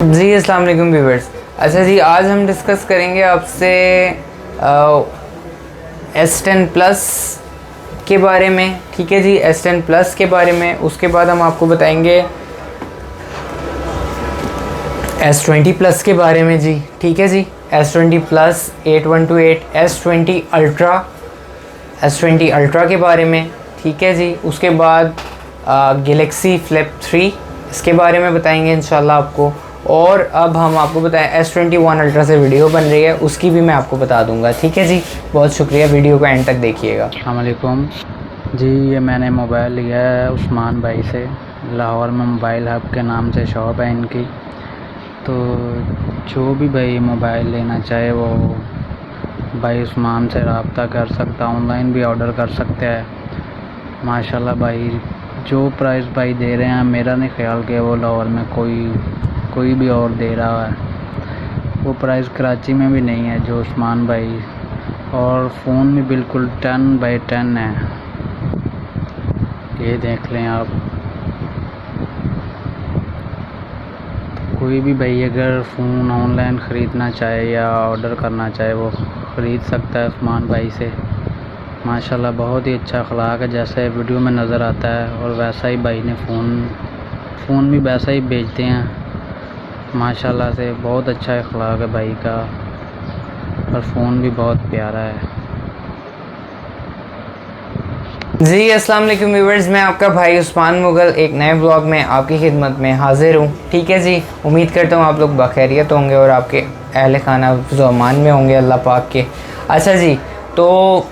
जी अस्सलाम वालेकुम व्यूअर्स। अच्छा जी, आज हम डिस्कस करेंगे आपसे S10 प्लस के बारे में। ठीक है जी, S10 प्लस के बारे में। उसके बाद हम आपको बताएंगे S20 प्लस के बारे में जी। ठीक है जी, S20 plus 8128, S20 ultra, S20 ultra के बारे में। ठीक है जी, उसके बाद गैलेक्सी फ्लिप 3 इसके बारे में बताएंगे इंशाल्लाह आपको। और अब हम आपको बताएं S21 अल्ट्रा से वीडियो बन रही है, उसकी भी मैं आपको बता दूंगा। ठीक है जी, बहुत शुक्रिया, वीडियो को एंड तक देखिएगा। अस्सलाम वालेकुम जी। ये मैंने मोबाइल लिया है उस्मान भाई से। लाहौर में मोबाइल हब के नाम से शॉप है इनकी। तो जो भी भाई मोबाइल लेना चाहे वो भाई उस्मान से रब्ता कर सकता, ऑनलाइन भी ऑर्डर कर सकते हैं। माशाल्लाह भाई, जो प्राइस भाई दे रहे हैं, मेरा नहीं ख्याल कि वो लाहौर में कोई भी और दे रहा है। वो प्राइस कराची में भी नहीं है जो उस्मान भाई। और फ़ोन भी बिल्कुल 10/10 है, ये देख लें आप। तो कोई भी भाई अगर फ़ोन ऑनलाइन ख़रीदना चाहे या ऑर्डर करना चाहे वो ख़रीद सकता है उस्मान भाई से। माशाल्लाह बहुत ही अच्छा अखलाक है, जैसे वीडियो में नज़र आता है और वैसा ही भाई ने फ़ोन भी वैसा ही बेचते हैं। माशाल्लाह से बहुत अच्छा अखलाक है भाई का, और फ़ोन भी बहुत प्यारा है जी अस्सलाम वालेकुम व्यूअर्स, मैं आपका भाई उस्मान मुगल एक नए ब्लॉग में आपकी खिदमत में हाजिर हूँ। ठीक है जी, उम्मीद करता हूँ आप लोग बखैरियत होंगे और आपके अहल खाना ज़मान में होंगे अल्लाह पाक के। अच्छा जी, तो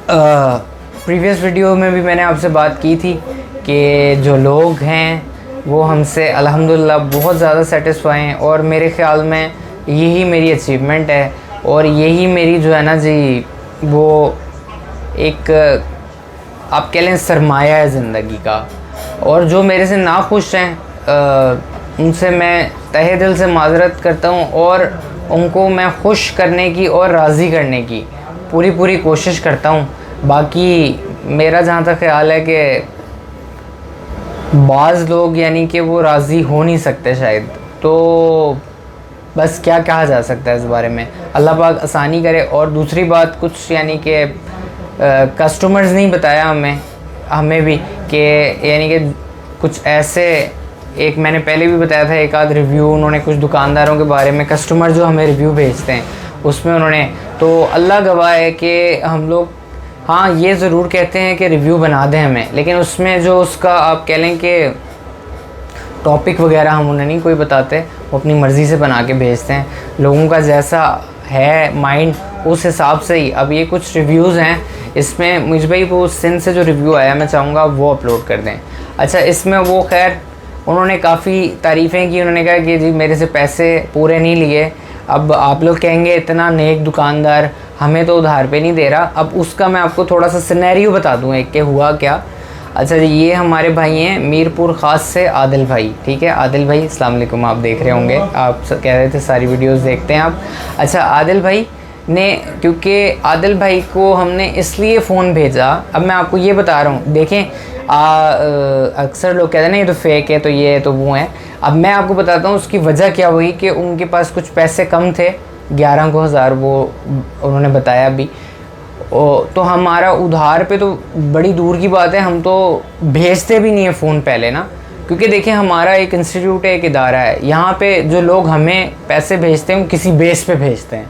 प्रीवियस वीडियो में भी मैंने आपसे बात की थी कि जो लोग हैं वो हमसे अल्हम्दुलिल्लाह बहुत ज़्यादा सेटिस्फाई हैं, और मेरे ख़्याल में यही मेरी अचीवमेंट है, और यही मेरी जो है ना जी वो एक आप कह लें सरमाया है ज़िंदगी का। और जो मेरे से नाखुश हैं उनसे मैं तहे दिल से माज़रत करता हूँ, और उनको मैं खुश करने की और राज़ी करने की पूरी कोशिश करता हूँ। बाकी मेरा जहाँ तक ख़्याल है कि बाज़ लोग यानी कि वो राज़ी हो नहीं सकते शायद, तो बस क्या कहा जा सकता है इस बारे में। अल्लाह पाक आसानी करे। और दूसरी बात, कुछ यानी कि कस्टमर्स नहीं बताया हमें भी कि यानी कि कुछ ऐसे, एक मैंने पहले भी बताया था एक आध रिव्यू उन्होंने कुछ दुकानदारों के बारे में, कस्टमर जो हमें रिव्यू भेजते हैं उसमें उन्होंने, तो अल्लाह गवाह है कि हम लोग हाँ ये ज़रूर कहते हैं कि रिव्यू बना दें हमें, लेकिन उसमें जो उसका आप कह लें कि टॉपिक वगैरह हम उन्हें नहीं कोई बताते, वो अपनी मर्ज़ी से बना के भेजते हैं। लोगों का जैसा है माइंड उस हिसाब से ही। अब ये कुछ रिव्यूज़ हैं, इसमें मुझ भाई वो सिंध से जो रिव्यू आया मैं चाहूँगा वो अपलोड कर दें। अच्छा, इसमें वो खैर उन्होंने काफ़ी तारीफ़ें की। उन्होंने कहा कि जी मेरे से पैसे पूरे नहीं लिए। अब आप लोग कहेंगे इतना नेक दुकानदार हमें तो उधार पे नहीं दे रहा। अब उसका मैं आपको थोड़ा सा सिनेरियो बता दूँ एक के हुआ क्या। अच्छा जी, ये हमारे भाई हैं मीरपुर ख़ास से आदिल भाई। ठीक है, आदिल भाई अस्सलाम वालेकुम। आप देख रहे होंगे, आप कह रहे थे सारी वीडियोस देखते हैं आप। अच्छा, आदिल भाई ने, क्योंकि आदिल भाई को हमने इसलिए फ़ोन भेजा, अब मैं आपको ये बता रहा हूँ, देखें अक्सर लोग कहते हैं ना ये तो फेक है, तो ये तो वो है। अब मैं आपको बताता हूँ उसकी वजह क्या हुई कि उनके पास कुछ पैसे कम थे, 11,000 वो उन्होंने बताया अभी। तो हमारा उधार पे तो बड़ी दूर की बात है, हम तो भेजते भी नहीं है फ़ोन पहले ना, क्योंकि देखिए हमारा एक इंस्टीट्यूट है, एक इदारा है, यहाँ पे जो लोग हमें पैसे भेजते हैं वो किसी बेस पे भेजते हैं,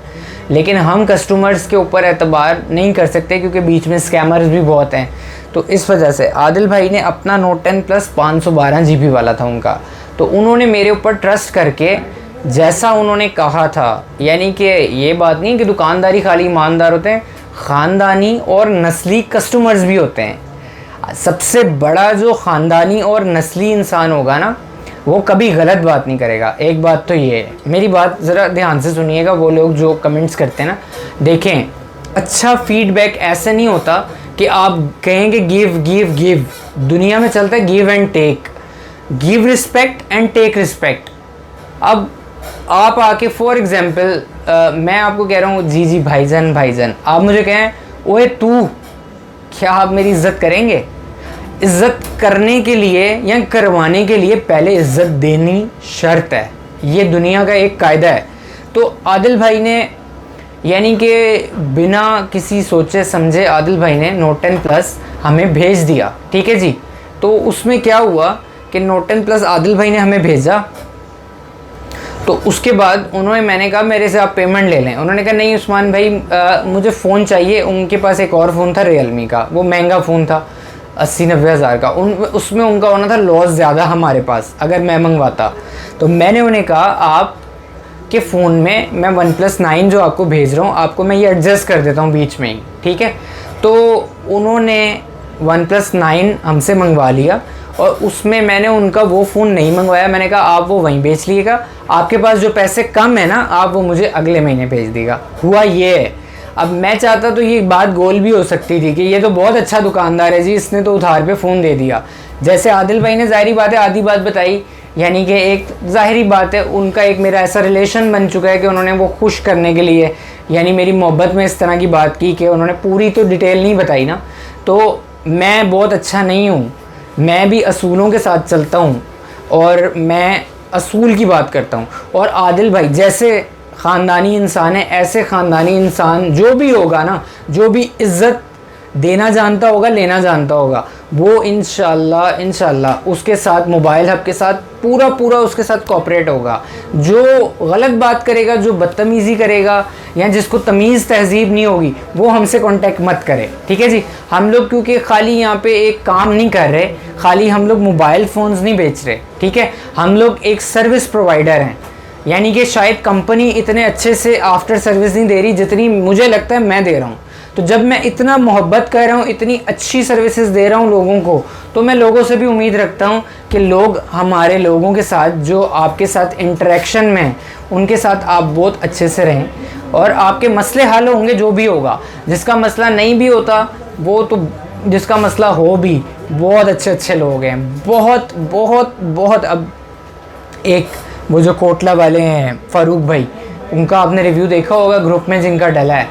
लेकिन हम कस्टमर्स के ऊपर एतबार नहीं कर सकते क्योंकि बीच में स्कैमर्स भी बहुत हैं। तो इस वजह से आदिल भाई ने अपना नोट 10 प्लस 512 GB वाला था उनका, तो उन्होंने मेरे ऊपर ट्रस्ट करके जैसा उन्होंने कहा था, यानी कि ये बात नहीं कि दुकानदारी खाली ईमानदार होते हैं, ख़ानदानी और नस्ली कस्टमर्स भी होते हैं। सबसे बड़ा जो ख़ानदानी और नस्ली इंसान होगा ना, वो कभी गलत बात नहीं करेगा। एक बात तो ये है, मेरी बात ज़रा ध्यान से सुनिएगा, वो लोग जो कमेंट्स करते हैं ना, देखें अच्छा फीडबैक ऐसे नहीं होता कि आप कहेंगे गिव गिव गिव। दुनिया में चलता है give and take, give respect and take respect. अब आप आके फॉर एग्ज़ाम्पल मैं आपको कह रहा हूँ जी भाईजान, आप मुझे कहें ओए तू, क्या आप मेरी इज़्ज़त करेंगे? इज़्ज़त करने के लिए या करवाने के लिए पहले इज़्ज़त देनी शर्त है। ये दुनिया का एक कायदा है। तो आदिल भाई ने यानी कि बिना किसी सोचे समझे आदिल भाई ने नोट 10 प्लस हमें भेज दिया, ठीक है जी। तो उसमें क्या हुआ कि नोट 10 प्लस आदिल भाई ने हमें भेजा, तो उसके बाद मैंने कहा मेरे से आप पेमेंट ले लें। उन्होंने कहा नहीं उस्मान भाई मुझे फ़ोन चाहिए। उनके पास एक और फ़ोन था रियलमी का, वो महंगा फ़ोन था 80-90 हज़ार का। उसमें उनका होना था लॉस ज़्यादा हमारे पास अगर मैं मंगवाता। तो मैंने उन्हें कहा आप के फ़ोन में मैं OnePlus 9 जो आपको भेज रहा हूँ, आपको मैं ये एडजस्ट कर देता हूँ बीच में ही, ठीक है। तो उन्होंने OnePlus 9 हमसे मंगवा लिया और उसमें मैंने उनका वो फ़ोन नहीं मंगवाया। मैंने कहा आप वो वहीं बेच लीजिएगा, आपके पास जो पैसे कम है ना आप वो मुझे अगले महीने भेज देगा। हुआ ये है। अब मैं चाहता तो ये बात गोल भी हो सकती थी कि ये तो बहुत अच्छा दुकानदार है जी, इसने तो उधार पे फ़ोन दे दिया। जैसे आदिल भाई ने ज़ाहिरी बात है आधी बात बताई, यानी कि एक ज़ाहिरी बात है उनका एक मेरा ऐसा रिलेशन बन चुका है कि उन्होंने वो खुश करने के लिए यानी मेरी मोहब्बत में इस तरह की बात की कि उन्होंने पूरी तो डिटेल नहीं बताई ना। तो मैं बहुत अच्छा नहीं हूँ, मैं भी असूलों के साथ चलता हूँ और मैं असूल की बात करता हूँ। और आदिल भाई जैसे ख़ानदानी इंसान है, ऐसे ख़ानदानी इंसान जो भी होगा ना, जो भी इज़्ज़त देना जानता होगा, लेना जानता होगा, वो इंशाल्लाह उसके साथ मोबाइल हब के साथ पूरा उसके साथ कोऑपरेट होगा। जो गलत बात करेगा, जो बदतमीज़ी करेगा या जिसको तमीज़ तहज़ीब नहीं होगी, वो हमसे कांटेक्ट मत करे, ठीक है जी। हम लोग क्योंकि खाली यहाँ पे एक काम नहीं कर रहे, खाली हम लोग मोबाइल फ़ोन्स नहीं बेच रहे, ठीक है। हम लोग एक सर्विस प्रोवाइडर हैं, यानी कि शायद कंपनी इतने अच्छे से आफ्टर सर्विस नहीं दे रही जितनी मुझे लगता है मैं दे रहा हूँ। तो जब मैं इतना मोहब्बत कर रहा हूँ, इतनी अच्छी सर्विसेज दे रहा हूँ लोगों को, तो मैं लोगों से भी उम्मीद रखता हूँ कि लोग हमारे लोगों के साथ जो आपके साथ इंटरेक्शन में हैं उनके साथ आप बहुत अच्छे से रहें और आपके मसले हल होंगे। जो भी होगा, जिसका मसला नहीं भी होता वो तो, जिसका मसला हो भी, बहुत अच्छे लोग हैं, बहुत। अब एक वो जो कोटला वाले हैं फ़ारूक भाई, उनका आपने रिव्यू देखा होगा ग्रुप में जिनका डला है,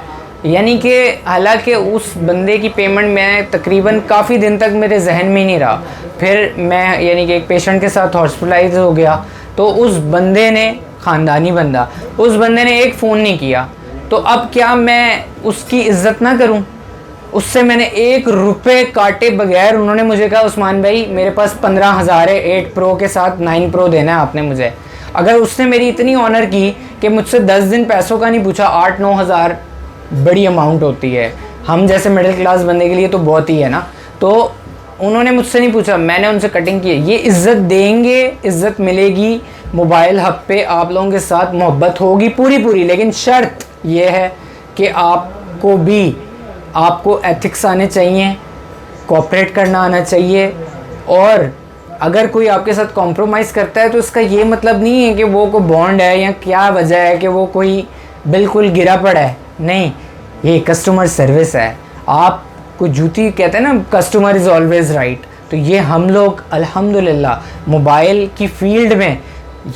यानी कि हालांकि उस बंदे की पेमेंट मैं तकरीबन काफ़ी दिन तक मेरे जहन में नहीं रहा। फिर मैं यानी कि एक पेशेंट के साथ हॉस्पिटलाइज हो गया, तो उस बंदे ने, ख़ानदानी बंदा, उस बंदे ने एक फ़ोन नहीं किया। तो अब क्या मैं उसकी इज़्ज़त ना करूं? उससे मैंने 1 रुपये काटे बगैर, उन्होंने मुझे कहा उस्मान भाई मेरे पास 15,000 है 8 प्रो के साथ, 9 प्रो देना है आपने मुझे। अगर उसने मेरी इतनी ऑनर की कि मुझसे 10 दिन पैसों का नहीं पूछा, 8-9 हज़ार बड़ी अमाउंट होती है, हम जैसे मिडिल क्लास बंदे के लिए तो बहुत ही है ना। तो उन्होंने मुझसे नहीं पूछा, मैंने उनसे कटिंग की। ये इज़्ज़त देंगे, इज़्ज़त मिलेगी मोबाइल हब पे, आप लोगों के साथ मोहब्बत होगी पूरी, लेकिन शर्त ये है कि आपको एथिक्स आने चाहिए, कोऑपरेट करना आना चाहिए। और अगर कोई आपके साथ कॉम्प्रोमाइज़ करता है तो इसका ये मतलब नहीं है कि वो कोई बॉन्ड है या क्या वजह है कि वो कोई बिल्कुल गिरा पड़ा है, नहीं, ये कस्टमर सर्विस है। आप कोई जूती कहते हैं ना, कस्टमर इज़ ऑलवेज़ राइट। तो ये हम लोग अल्हम्दुलिल्लाह मोबाइल की फ़ील्ड में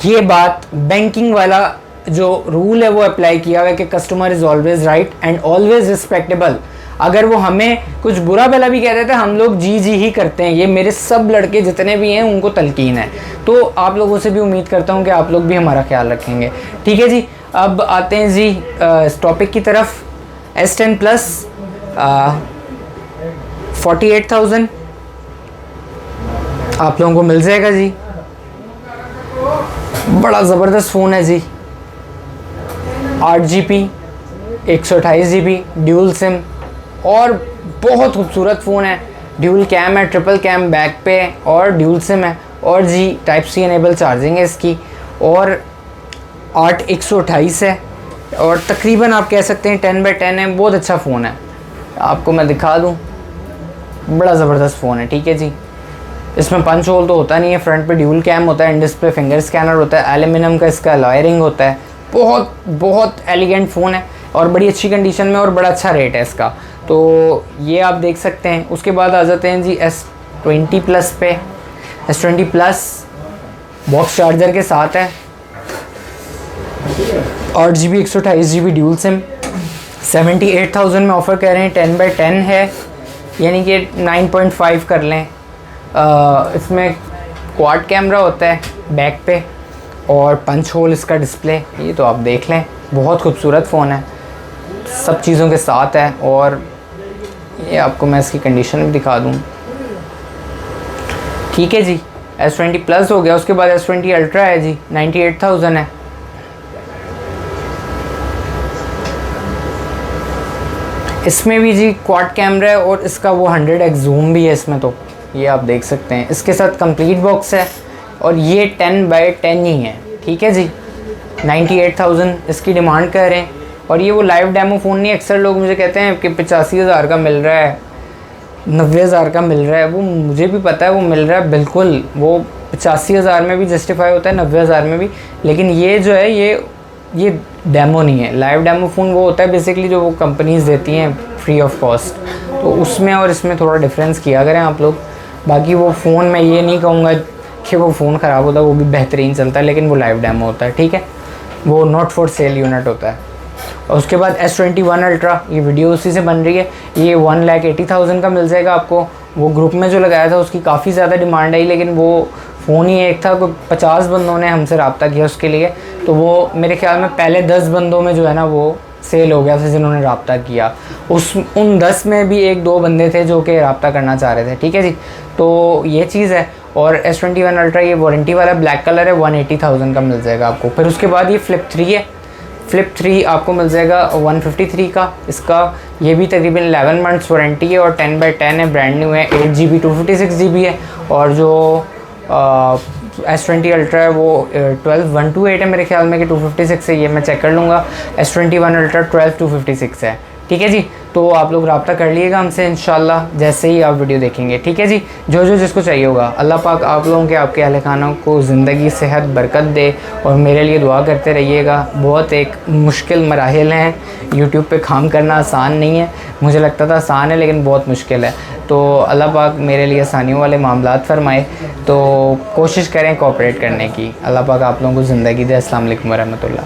ये बात, बैंकिंग वाला जो रूल है वो अप्लाई किया हुआ है कि customer is always right and always respectable. अगर वो हमें कुछ बुरा भला भी कहते थे, हम लोग जी ही करते हैं। ये मेरे सब लड़के जितने भी हैं उनको तलकीन है। तो आप लोगों से भी उम्मीद करता हूँ कि आप लोग भी हमारा ख्याल रखेंगे, ठीक है जी। अब आते हैं जी इस टॉपिक की तरफ। S10 प्लस 48,000 आप लोगों को मिल जाएगा जी। बड़ा ज़बरदस्त फ़ोन है जी, 8GB 128GB ड्यूल सिम और बहुत खूबसूरत फ़ोन है। ड्यूल कैम है, ट्रिपल कैम बैक पे और ड्यूल सिम है और जी टाइप सी इनेबल चार्जिंग है इसकी और 8/128 है और तकरीबन आप कह सकते हैं 10/10 है। बहुत अच्छा फ़ोन है, आपको मैं दिखा दूँ, बड़ा ज़बरदस्त फ़ोन है, ठीक है जी। इसमें पंच होल तो होता नहीं है, फ्रंट पे ड्यूल कैम होता है, इन डिस्प्ले फिंगर स्कैनर होता है, एल्यूमिनियम का इसका लॉयरिंग होता है। बहुत एलिगेंट फ़ोन है और बड़ी अच्छी कंडीशन में और बड़ा अच्छा रेट है इसका, तो ये आप देख सकते हैं। उसके बाद आ जाते हैं जी S20 प्लस पे। S20 प्लस बॉक्स चार्जर के साथ है, 8GB 128GB ड्यूल सिम, 78,000 में ऑफ़र कर रहे हैं, 10/10 है, यानी कि 9.5 कर लें। इसमें क्वाड कैमरा होता है बैक पे और पंच होल इसका डिस्प्ले, ये तो आप देख लें, बहुत खूबसूरत फ़ोन है, सब चीज़ों के साथ है। और ये आपको मैं इसकी कंडीशन भी दिखा दूँ। ठीक है जी, S20 प्लस हो गया। उसके बाद S20 अल्ट्रा है जी, 98,000 है। इसमें भी जी क्वाड कैमरा है और इसका वो 100x जूम भी है इसमें, तो ये आप देख सकते हैं। इसके साथ कंप्लीट बॉक्स है और ये 10x10 ही है। ठीक है जी, 98,000 इसकी डिमांड कर रहे हैं। और ये वो लाइव डेमो फ़ोन नहीं, अक्सर लोग मुझे कहते हैं कि 85,000 का मिल रहा है, 90,000 का मिल रहा है। वो मुझे भी पता है वो मिल रहा है, बिल्कुल वो 85,000 में भी जस्टिफाई होता है, 90,000 में भी। लेकिन ये जो है ये डेमो नहीं है। लाइव डेमो फ़ोन वो होता है बेसिकली जो वो कंपनीज़ देती हैं फ्री ऑफ कॉस्ट, तो उसमें और इसमें थोड़ा डिफरेंस किया करें आप लोग। बाकी वो फ़ोन मैं ये नहीं कहूँगा कि वो फ़ोन ख़राब होता है, वो भी बेहतरीन चलता है, लेकिन वो लाइव डेमो होता है। ठीक है, वो नॉट फॉर सेल यूनिट होता है। और उसके बाद S21 अल्ट्रा, ये वीडियो उसी से बन रही है। ये 1,80,000 का मिल जाएगा आपको। वो ग्रुप में जो लगाया था उसकी काफ़ी ज़्यादा डिमांड आई, लेकिन वो फ़ोन ही एक था, कोई 50 बंदों ने हमसे रब्ता किया उसके लिए, तो वो मेरे ख्याल में पहले 10 बंदों में जो है ना वो सेल हो गया था जिन्होंने रब्ता किया। उन 10 में भी 1-2 बंदे थे जो कि रब्ता करना चाह रहे थे। ठीक है जी, तो ये चीज़ है। और S21 अल्ट्रा ये वारंटी वाला ब्लैक कलर है, 180,000 का मिल जाएगा आपको। फिर उसके बाद ये फ्लिप 3 है। फ्लिप 3 आपको मिल जाएगा 153 का। इसका ये भी तकरीबन 11 मंथ्स वारंटी है और 10x10 है, ब्रांड न्यू है, 8GB 256GB है। और जो S20 अल्ट्रा है वो 12128 है मेरे ख्याल में कि 256 है, ये मैं चेक कर लूँगा। S21 अल्ट्रा 12256 है। ठीक है जी, तो आप लोग रब्ता कर लिएगा हमसे इंशाल्लाह जैसे ही आप वीडियो देखेंगे। ठीक है जी, जो जिसको चाहिए होगा, अल्लाह पाक आप लोगों के, आपके अहल खानों को ज़िंदगी सेहत बरकत दे। और मेरे लिए दुआ करते रहिएगा। बहुत एक मुश्किल मराहिल हैं, यूट्यूब पे काम करना आसान नहीं है। मुझे लगता था आसान है लेकिन बहुत मुश्किल है, तो अल्लाह पाक मेरे लिए आसानियों वाले मामलात फरमाए। तो कोशिश करें कोऑपरेट करने की। अल्लाह पाक आप लोगों को ज़िंदगी दे। अस्सलाम वालेकुम वरहमतुल्लाह।